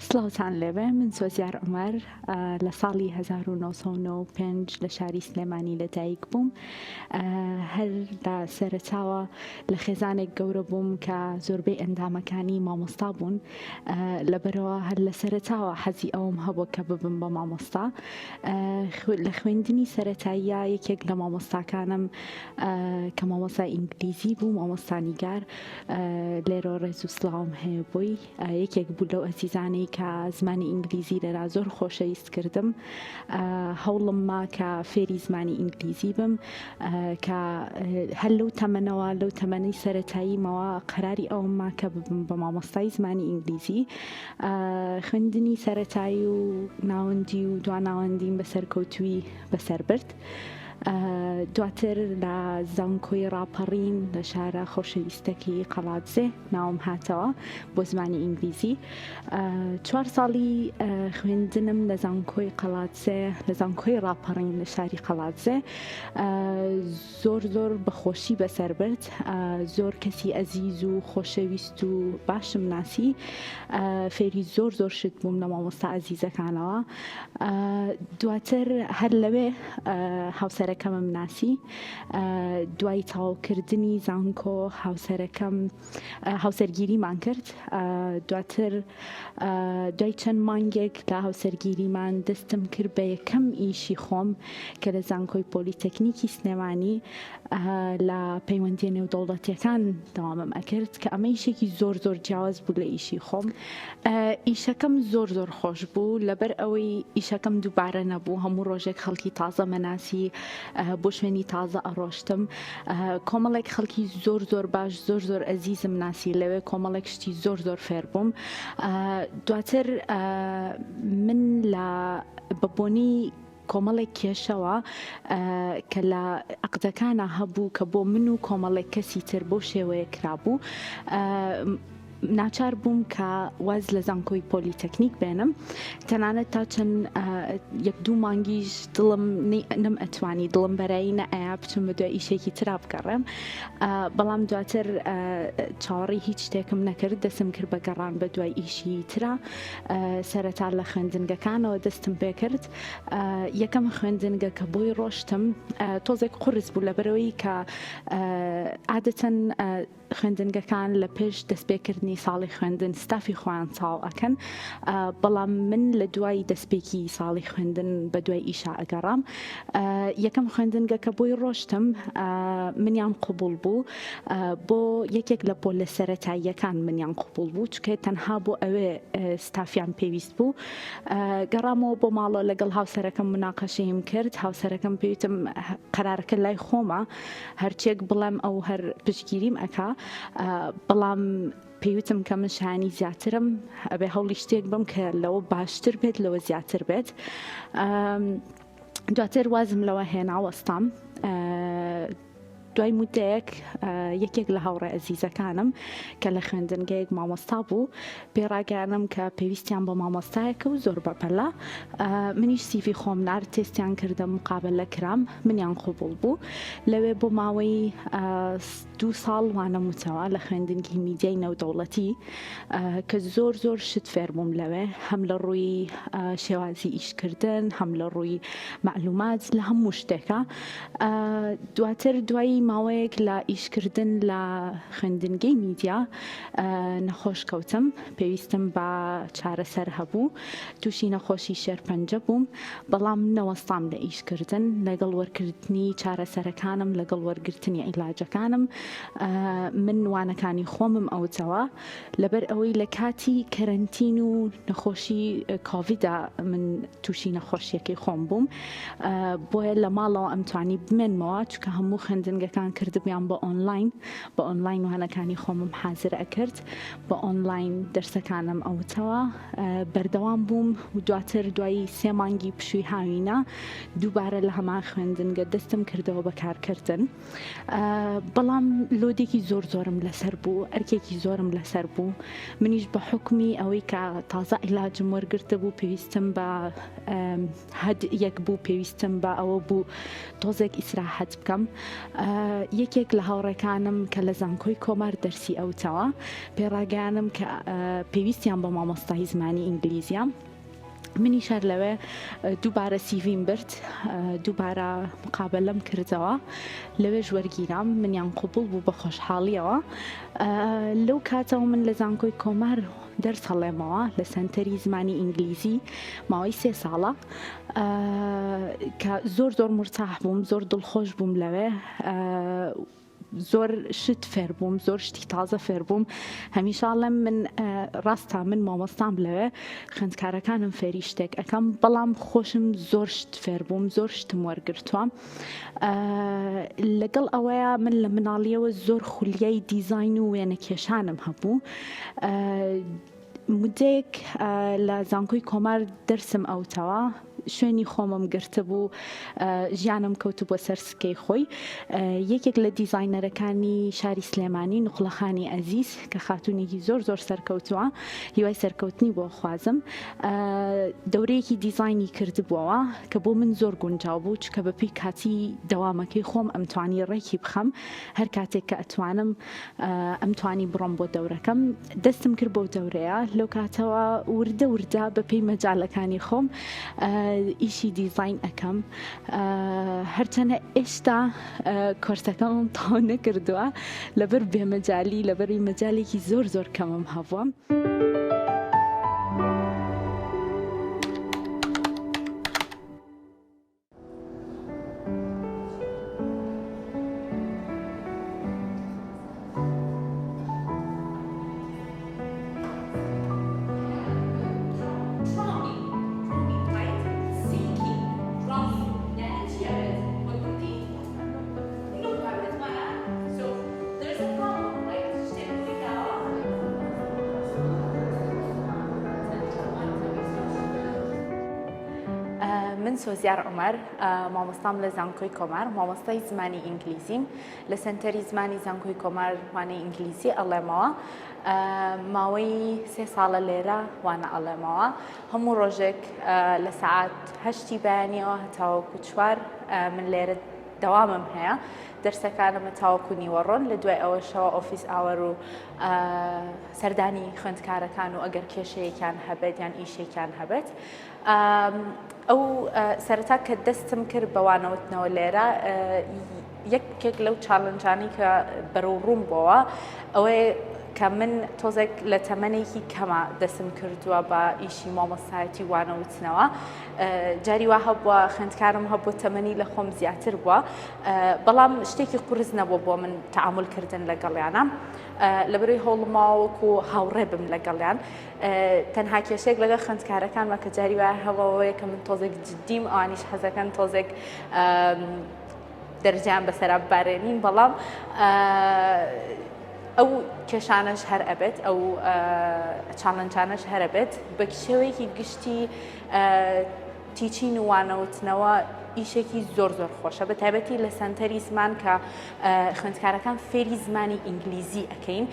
سڵاوتان لێبێ من سۆزیار عومەر لە ساڵی 1995 لە شاری سلێمانی لەدایک بووم. هەر لە سەرەتاوە لە خێزانێک گەورە بووم کە زۆربەی ئەندامەکانی مامۆستا بوون، لەبەرەوە هەر لە سەرەتاوە حەزی ئەوم هەبوو کە ببم بە مامۆستا. لە خوێندنی سەرەتاییە یەکێک لە مامۆستاکانم کە مامۆستای ئینگلیزی بوو، مامۆستا نیگار، لێرە ڕێز و سڵاوم هەیە بووی، یەکێک بوو لەو ئەزیزانەی کە زمانی ئینگلیزی لەرا زۆر خۆشەویست کردم. هەوڵم ما کە فێری زمانی ئینگلیزی بم، کە هەر لەو تەمەنەوە لەو تەمەنەی سەرەتاییمەوە قەراری ئەوم ما کە ببم بە مامۆستای زمانی ئینگلیزی. خوێندنی سەرەتایی و ناوەندی و دواناوەندیم بەسەر کەوتووی بەسەر برد. دواتر لە زانکۆی ڕاپەڕین لە شارە خۆشەویستەکی قەڵاتزێ ناوم هاتەوە بۆ زمانی ئینگلیزی. 4 ساڵی خوێندنم لە زانکۆی قەڵاتزێ، لە زانکۆی ڕاپەڕین لە شاری قەڵاتزێ زۆر بەخۆشی بەسەر برد. زۆر کەسی ئەزیز و خۆشەویست و باشم ناسی، فێری زۆر شت بووم لە مامۆستا ئەزیزەکانەوە. دواتر هەر لەوێ هاوسەرەکەمم ناسی. دوای تاوکردنی زانکۆ هاوسەرگیریمان کرد. دواتر دوای چەند مانگێک لە هاوسەرگیریمان دەستم کرد بە یەکەم ئیشی خۆم کە لە زانکۆی پۆلیتەکنیکی سلێمانی لە پەیوەندیە نێودەوڵەتیەکان دەوامم ئەکرد کە ئەمە ئیشێکی زۆر جیاواز بوو لە ئیشی خۆم. ئیشەکەم زۆر خۆش بوو، لەبەر ئەوەی ئیشەکەم دووبارە نەبوو، هەموو ڕۆژێک خەڵکی تازە مەناسی، بۆ شوێنی تازە ئەڕۆشتم. کۆمەڵێک خەڵکی زۆر باش زۆر ئەزیزم ناسی، لەوێ کۆمەڵێک شتی زۆر فێر بووم. دواتر من لە بەبوونی کۆمەڵێک کێشەوە کە لە عەقدەکانە هەبوو کە بۆ من و کۆمەڵێک کەسی تر بۆ شێوەیە کرابوو، ناچار بووم کە واز لە زانکۆی پۆلیتەکنیک بێنم. تەنانەت تا چەند 1-2 مانگیش دڵم نەم ئەتوانی، دڵم بەرایی نەئەیا بچم بە دوای ئیشێکی ترا بگەڕێم. بەڵام دواتر چاوەڕی هیچ شتێکم نەکرد، دەستم کرد بە گەڕان بە دوای ئیشی ترا. سەرەتا لە خوێندنگەکانەوە دەستم پێ کرد. یەکەم خوێندنگە کە بۆی ڕۆشتم تۆزێک قورس بوو، لەبەرەوەی کە عادەتەن خوێندنگەکان لە پێش دەستپێکردنی ساڵی خوێندن ستافی خۆیان چاو ئەکەن، بەڵام من لە دوای دەستپێکی ساڵی خوێندن بە دوای ئیشا ئەگەڕام. یەکەم خوێندنگە کە بۆی ڕۆشتم منیان قوبوڵ بوو، بۆ یەکێک لە پۆلە سەرەتاییەکان منیان قوبوڵ بوو، چکە تەنها بۆ ئەوێ ستافیان پێویست بوو. گەڕامەوە بۆ ماڵەوە لەگەڵ هاوسەرەکەم مناقەشەیم کرد. هاوسەرەکەم پێویستم قەرارەکە لای خۆمە، هەرچێک بڵێم ئەو هەر پشتگیریم ئەکا، بەڵام پێویستم کە من شانی زیاترم ئەبێ هەوڵی شتێک بم کە لەوە باشتر بێت، لەوە زیاتر بێت. دواتر وازم لەوە هێنا وەستام. دوای مودەیەک یەکێک لە هاوڕێ ئەزیزەکانم کە لە خوێندنگەیەک مامۆستا بوو پێڕاگەیانم کە پێویستیان بە مامۆستایەکە و زۆر بەپەلا. منیش سیڤی خۆم نارد، تێستیان کردم، مقابلە کرام، منیان قوبوڵ بوو. لەوێ بۆ ماوەی 2 ساڵ وانەموتەوە لە خوێندنگی میدیای نێودەوڵەتی کە زۆر شت فێر بووم لەوێ، هەم لە ڕووی شێوازی ئیشکردن، هەم لە ڕووی معلومات، لە هەموو شتێکە. دواتر دوای ماوەیەک لە ئیشکردن لە خوێندنگەی میدیا نەخۆش کەوتم، پێویستم بە چارەسەر هەبوو، تووشی نەخۆشی شێرپەنجە بووم، بەڵام نەوەستام لە ئیشکردن لەگەڵ وەرگرتنی چارەسەرەکانم، لەگەڵ وەرگرتنی عیلاجەکانم. من وانەکانی خۆمم ئەوتەوە، لەبەر ئەوەی لە کاتی کەرەنتین و نەخۆشی کۆڤیدا من تووشی نەخۆشیەکەی خۆم بووم، بۆیە لە ماڵەوە ئەمتوانی بمێنمەوە، چکە هەموو خوێندنگەکان کردبیان بە ئۆنلاین، بە ئۆنلاین وانەکانی خۆمم حازر ئەکرد، بە ئۆنلاین دەرسەکانم ئەوتەوە، بەردەوام بووم و دواتر دوای 3 مانگی پشووی هاوینە دووبارە لە هەمان خوێندنگە دەستم کردەوە بە کارکردن. بەڵام لۆدێکی زۆرم لەسەر بوو، ئەرکێکی زۆرم لەسەر بوو. منیش بە حکمی ئەوەی کە تازە عیلاجم وەرگرتە بوو، پێویستم بە هەد یەک بوو، پێویستم بە ئەوە بوو تۆزێک ئیسراحەت بکەم. یەکێک لە هاوڕێکانم کە لە زانکۆی کۆمار دەرسی ئەوتەوە پێڕاگەیانم کە پێویستیان بە مامۆستای زمانی ئینگلیزیە. منی شار لەوێ دووبارە سیڤیم برد، دووبارە مقابلەم کردەوە، لەوێ وەرگیرام منیان قوبوڵ بوو بە خۆشحاڵیەوە. لەو کاتەوە من لە زانکۆی کۆمار دەرس هەڵێمەوە لە سنتەری زمانی ئینگلیزی ماوەی 3 ساڵە کە زۆر مرتاح بووم، زۆر دڵخۆش بووم لەوێ، زۆر شت فێر بووم، زۆر شتی تازە فێر بووم. هەمیشاڵم من ڕاستە من مامۆستام لەوێ خوێندکارەکانم فێری شتێک ئەەکەم، بەڵام خۆشم زۆر شت فێر بووم، زۆر شتم وەرگرتووە. لەگەڵ ئەوەیە من لە مناڵیەوە زۆر خولیای دیزاین و وێنە کێشانم هەبوو. مدەیەک لە زانکۆی کۆمار دەرسم ئەوتەوە، شوێنی خۆمم گرتە بوو، ژیانم کەوت بۆ سەر سکەی خۆی. یەکێک لە دیزاینەرەکانی شاری سلێمانی نوقڵەخانی ئەزیز کە خاتونێکی زۆر سەرکەوتووە، هیوای سەرکەوتنی بۆ خوازم، دەورەیەکی دیزاینی کردبووەوە کە بۆ من زۆر گونجاو بوو، چکە بەپێی کاتی دەوامەکەی خۆم ئەمتوانی ڕێکی بخەم، هەر کاتێک کە ئەتوانم ئەمتوانی بڕۆم بۆ دەورەکەم. دەستم کرد بۆ دەورەیە، لەو کاتەوە وردە بەپێی مەجاالەکانی خۆم ئیشی دیزاین ئەەکەم. هەرچەنە ئێشتا کۆرسەکەم تاو نەکردووە لەبەر بێمەجالی، لەبەری مەجالێکی زۆر کەمم هەبووە. من سۆزیار عومەر، مامۆستام لە زانکۆی کۆمار، مامۆستای زمانی ئینگلیزیم لە سنتەری زمانی زانکۆی کۆمار وانەی ئینگلیزی ئەڵێمەوە. ماوەی 3 ساڵە لێرە وانە ئەڵێمەوە. هەموو ڕۆژێک لە سەعات 8 بەیانیەوە هەتاوەکو 4 من لێرە دەوامم هەیە. دەرسەکانمە تاوەکو نیوەڕۆن، لە دوای ئەوەشەوە ئۆفیس ئاوەر و سەردانی خوێندکارەکان و ئەگەر کێشەیەکیان هەبێت یان ئیشێکیان هەبێت. ئەو سەرەتا کە دەستم کرد بەوانەوتنەوە لێرە، یەکێک لەو چاڵنجانی کە بەرەو ڕووم بۆەوە ئەوەیە کە من تۆزێک لە تەمەنێکی کەمە دەستم کردووە بە ئیشی مامۆستایەتی وانەوتنەوە. جاری وا هەبووە خوێندکارم هەبوو تەمەنی لە خۆم زیاتر بووە، بەڵام شتێکی قورس نەبووە بۆ من تەعاملکردن لەگەڵیانە. لەبەرەوەی هەوڵماوەکو هاوڕێ بم لەگەڵیان. تەنها کێشێک لەگەڵ خوێندکارەکانمە کە جاری وایە هەبەوەیە کە من تۆزێک جددیم، ئەوانیش حەزەکەن تۆزێک دەرجیان بەسەرا ببارێنین، بەڵام ئەو کێشانەش هەر ئەبێت، ئەو چاڵنجانەش هەر ئەبێت. بە شێوەیەکی گشتی تیچین و وانەوتنەوە ئیشێکی زۆر خۆشە، بە تایبەتی لە سنتەری زمان کە خوێندکارەکان فێری زمانی ئینگلیزی ئەەکەین.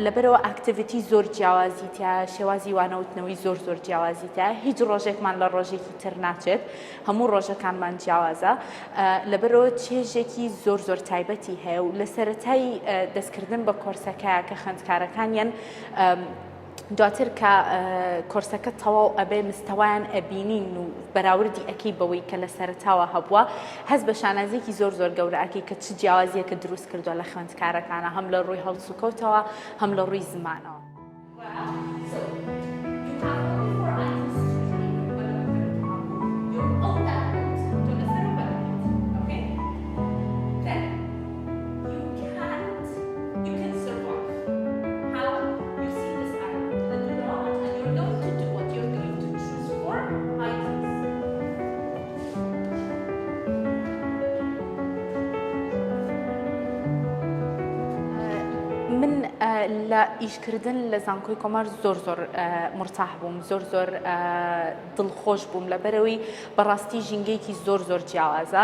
لەبەرەوە ئاکتیڤیتی زۆر جیاوازیتە، شێوازی وانەوتنەوەی زۆر جیاوازیتە، هیچ ڕۆژێکمان لە ڕۆژێکی تر ناچێت، هەموو ڕۆژەکانمان جیاوازە. لەبەرەوە چێژێکی زۆر تایبەتی هەیە و لە سەرەتای دەستکردن بە کۆرسەکەیە کە خوێندکارەکانیان دواتر کە کۆرسەکە تەواو ئەبێ مستەوایان ئەبینین و بەراوردی ئەەکەی بەوەی کە لە سەرەتاوە هەبووە، هەز بە شانازێکی زۆر گەورە ئەەکەی کە چ جیاوازیەکە دروست کردووە لە خوێندکارەکانە، هەم لە ڕووی هەڵسوکەوتەوە هەم لە ڕووی زمانەوە. من لە ئیشکردن لە زانکۆی کۆمار زۆر مرتاح بووم، زۆر دڵخۆش بووم، لەبەرەوەی بەڕاستی ژینگەیەکی زۆر جیاوازە.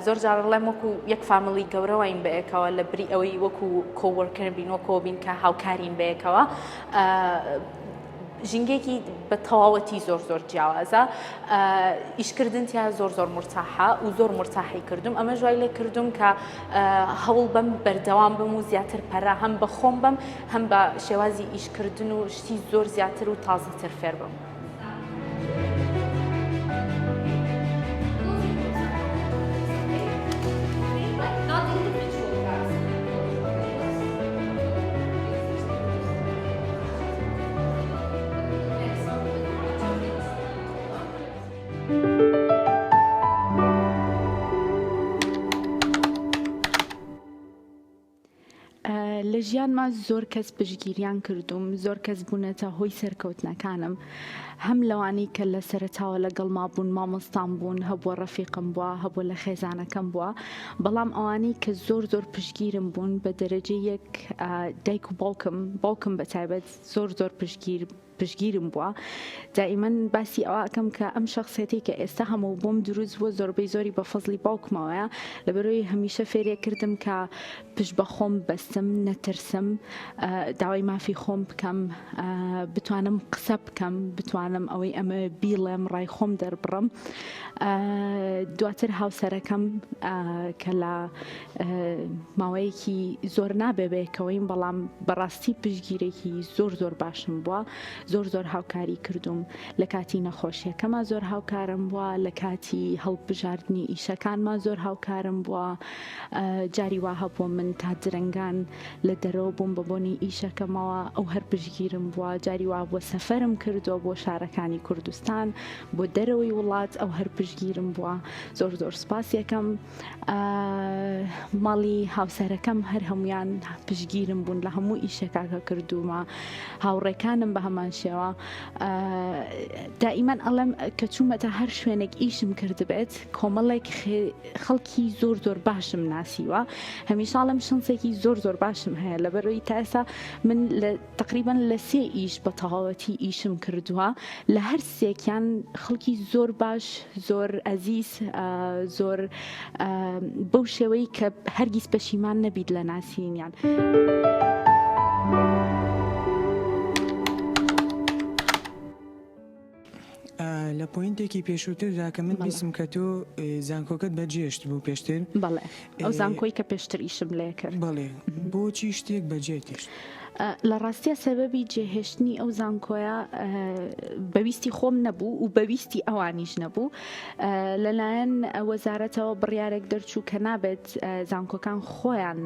زۆر جار دەڵێم وەکو یەک فامیلی گەورەوەین بەیەکەوە، لە بری ئەوەی وەکو کۆوەرکەر بین، وەکۆ بین کە هاوکارین بەیەکەوە. ژینگێکی بە تەواوەتی زۆر جیاوازە ئیشکردن تیا زۆر مرتاحە و زۆر مرتاحی کردم ئەمە ژوای لێ کردم کە هەوڵ بەم بەردەوام بم و زیاتر پەرە هەم بە خۆم بم هەم بە شێوازی ئیشکردن و شتی زۆر زیاتر و تازەتر فێر بم. لە ژیانما زۆر کەس پشتگیریان کردوم زۆر کەس بوونەتە هۆی سەرکەوتنەکانم هەم لەوانی کە لە سەرەتاوە لەگەڵما بوون مامۆستام بوون هەبووە ڕەفیقم بووە هەبووە لە خێزانەکەم بووە بەڵام ئەوانی کە زۆر پشتگیرم بوون بە دەرەجە یەک دایک و باوکم بەتایبەت زۆر پشتگیرم بووە دائیمەن باسی ئەوە ئەکەم کە ئەم شخصێتی کە ئێستا هەموو بۆم دروست بووە زۆربەی زۆری بە فەزلی باوکمەوەیە لەبەرەوەی هەمیشە فێرێ کردم کە پشت بە خۆم بەستم نەترسم داوای مافی خۆم بکەم بتوانم قسە بکەم بتوانم ئەوەی ئەمە بیڵێم ڕای خۆم دەربڕم دواتر هاوسەرەکەم کە لە ماوەیەکی زۆر نابێبێکەوەیم بەڵام بەڕاستی پشتگیرێکی زۆر باشم بووە زۆر هاوکاری کردوم لە کاتی نەخۆشیەکەمە زۆر هاوکارم بووە لە کاتی هەڵبژاردننی ئیشەکانما زۆر هاوکارم بووە جاری وا هەبووە من تا درەنگان لە دەرەوە بووم بە بۆنی ئیشەکەمەوە ئەو هەر پشتگیرم بووە جاری وا بووە سەفەرم کردەوە بۆ شارەکانی کوردستان بۆ دەرەوەی وڵات ئەو هەر پشتگیرم بووە زۆر سپاس یەکەم ماڵی هاوسەرەکەم هەر هەمویان پشتگیرم بوون لە هەموو ئیشێکاکە کردومە هاوڕێکانم بە هەمان شێوە دائیمەن ئەڵێم کە چوومەتە هەر شوێنێک ئیشم کردبێت کۆمەڵێک خەڵکی زۆر باشم ناسیوە هەمیشاڵم شنسێکی زۆر باشم هەیە لەبەرەوەی تا ئێستا من تقریبا لە 3 ئیش بە تەواوەتی ئیشم کردووە لە هەر سێکیان خەڵکی زۆر باش زۆر ئەزیز زۆر بەو شێوەی کە هەرگیز پەشیمان نەبیت لە ناسینیان. لە پۆینتێکی پێشووتردا کە من بیسم کە تۆ زانکۆکەت بەجێشت بوو پێشتر بەڵێ ئەو زانکۆی کە پێشتر ئیشم لێ کرد بەڵێ بۆچی شتێک بەجێتیشت لە ڕاستیە سەبەبی جێهێشتنی ئەو زانکۆیە بەویستی خۆم نەبوو و بەویستی ئەوانیش نەبوو لەلایەن وەزارەتەوە بڕیارێک دەرچوو کە نابێت زانکۆکان خۆیان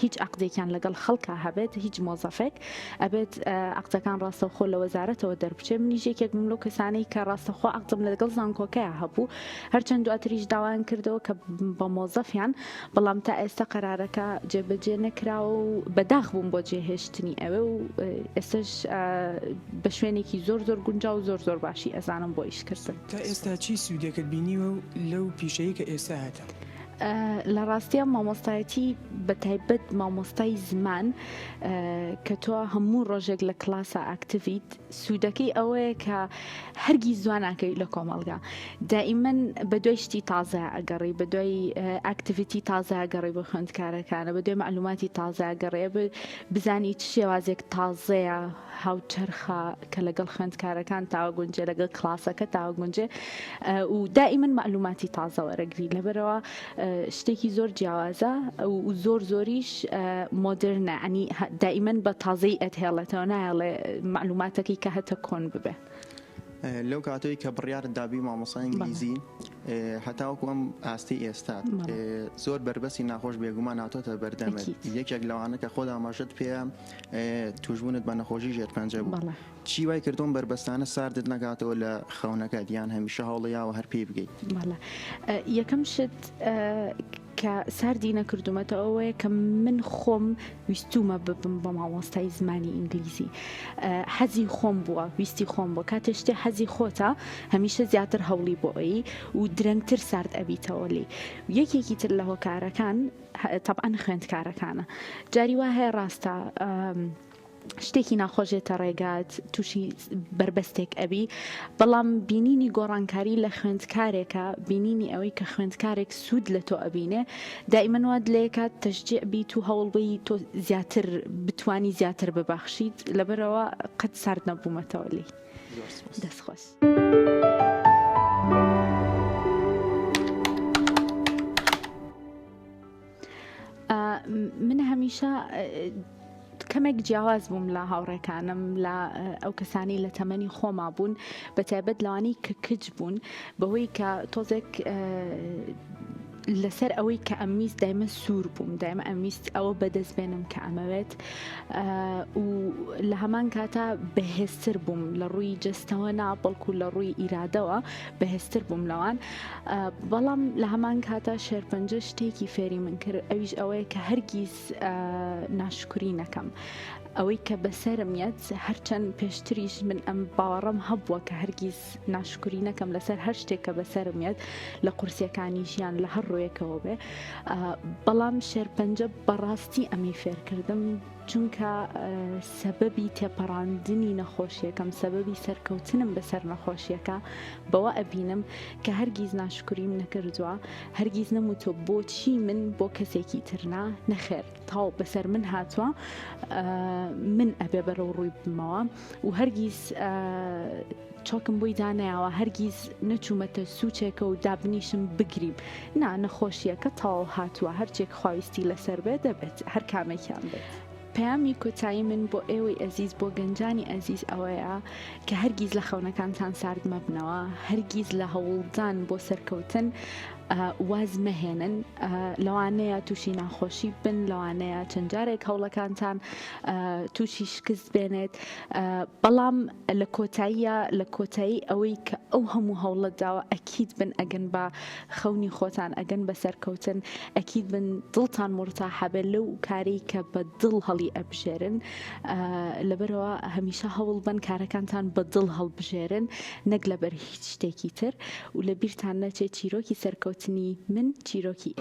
هیچ عەقدێکیان لەگەڵ خەڵکا هەبێت هیچ مۆزەفێک ئەبێت عەقدەکان ڕاستەوخۆ لە وەزارەتەوە دەربچێ منیش یەکێکم لەو کەسانەی کە ڕاستەخۆ عەقدم لەگەڵ زانکۆکەیە هەبوو هەرچەند دواتریش داوایان کردەوە کە بە مۆزەفیان بەڵام تا ئێستا قەرارەکە جێبەجێ نەکراوە و بەداخ بووم بۆ جێهێشتنی ئەوە و ئێستش بە شوێنێکی زۆر گونجاو و زۆر باشی ئەزانم بۆ ئیشکردن. تا ئێستا چی سوودێکت بینیوە لەو پیشەیە کە ئێستا هاتە؟ لە ڕاستیە مامۆستایەتی بە تایبەت مامۆستای زمان کە تۆ هەموو ڕۆژێک لە کلاسە ئاکتیڤیت سوودەکەی ئەوەیە کە هەرگیز زواناکەی لە کۆمەڵگا دائیمەن بە دوای شتی تازە ئەگەڕی بە دوای ئاکتیڤیتی تازە ئەگەڕی بۆ خوێندکارەکانە بە دوای معلوماتی تازە ئەگەڕێ بزانی چ شێوازێک تازەیە هاوچەرخە کە لەگەڵ خوێندکارەکان تاوەگونجێ لەگەڵ کلاسەکە تاوەگونجێ و دائیمەن معلوماتی تازە وەرەگری لەبەرەوە شتێکی زۆر جیاوازە و زۆریش مۆدرنە ئەنی دائیمەن بە تازەی ئەتهێڵێتەوە نایڵێ معلوماتەکەی کە هەتە کۆن ببێ. لەو کاتۆی کە بڕیارت دابی مامۆستا ئینگلیزی هەتاوەکو ئەم ئاستی ئێستا زۆر بربەسی ناخۆش بێگومان هاتۆتە بەردەمێت یەکێک لەوانە کە خۆدا ماژت پێە توشبوونت بە نەخۆشی ژێرپەنجە بوو چی وای کردوم بربەستانە ساردت نەکاتەوە لە خەونەکە دیان هەمیشە هەوڵەیاوە هەر پێی بگەیت؟ یەکەم شت کە ساردی نەکردومەتە ئەوەیە کە من خۆم ویستومە ببم بە مامۆستای زمانی ئینگلیزی حەزی خۆم بووە ویستی خۆم بووە کاتێ شتێ حەزی خۆتە هەمیشە زیاتر هەوڵی بۆ ئەوی و درەنگتر سارد ئەبیتەوە لێ یەکێکی تر لە هۆکارەکان طبعاً خوێندکارەکانە جاری وا هەیە ڕاستە شتێکی ناخۆشێتە ڕێگات تووشی بربەستێک ئەبی بەڵام بینینی گۆڕانکاری لە خوێندکارێکە بینینی ئەوەی کە خوێندکارێک سوود لە تۆ ئەبینێ دائیمەن لێکات تەشجیع بیت و هەوڵبی تۆ زیاتر بتوانی زیاتر ببەخشیت لەبەرەوە قەت سارد نەبوومەتەوە لێی دەستخۆش. من هەمیشە کەمێک جیاواز بووم لە هاوڕێکانم لە ئەو کەسانی لە تەمەنی خۆما بوون بە تایبەت لەوانەی کە کچ بوون بەهۆی کە تۆزێک لەسەر ئەوەی کە ئەمیست دایمە سوور بووم دایمە ئەمیست ئەوە بەدەست بێنم کە ئەمەوێت و لە هەمان کاتە بەهێزتر بووم لە ڕووی جستەوە ناپەڵکو لە ڕووی ئیرادەوە بەهێزتر بووم لەوان بەڵام لە هەمان کاتە شێرپەنجە شتێکی فێری من کرد ئەویش ئەوەیە کە هەرگیز ناشکری نەکەم ئەوەی کە بەسەرمیت هەرچەند پێشتریش من ئەم باوەڕم هەبووە کە هەرگیز ناشکری نەکەم لەسەر هەر شتێک کە بەسەرمیت لە قورسیەکانی ژیان لە هەر ڕوویەکەوە بێ بەڵام شێرپەنجە بەڕاستی ئەمی فێرکردم چونکە سەبەبی تێپەڕاندنی نەخۆشیەکەم سەبەبی سەرکەوتنم بەسەر نەخۆشیەکە بەوە ئەبینم کە هەرگیز ناشکریم نەکردووە هەرگیز نەموتۆ بۆچی من بۆ کەسێکی ترنا نەخێر تاو بەسەر من هاتووە من ئەبێ بەرەو ڕووی بمەوە و هەرگیز چۆکم بۆی دانایەوە هەرگیز نەچوومەتە سوچێکە و دابنیشم بگریم نا نەخۆشیەکە تاو هاتووە هەرچێک خواویستی لەسەر بێ دەبێت هەر کامێکیان بێت. پەیامی کۆتایی من بۆ ئێوەی ئەزیز بۆ گەنجانی ئەزیز ئەوەیە کە هەرگیز لە خەونەکانتان سارد مەبنەوە هەرگیز لە هەوڵدان بۆ سەرکەوتن واز مەهێنن لەوانەیە تووشی ناخۆشی بن لەوانەیە چەند جارێک هەوڵەکانتان تووشی شکست بێنێت بەڵام لە کۆتایی ئەوەی کە ئەو هەموو هەوڵەت داوە ئەکید بن ئەگەن بە خەونی خۆتان ئەگەن بە سەرکەوتن ئەکید بن دڵتان مرتاحە بێت لەو کارەی کە بە دڵ هەڵی ئەبژێرن لەبەرەوە هەمیشە هەوڵ بن کارەکانتان بە دڵ هەڵبژێرن نەک لەبەر هیچ شتێکی تر و لە بیرتان نەچێت چیرۆکی سەرکەوتنی من چیرۆکی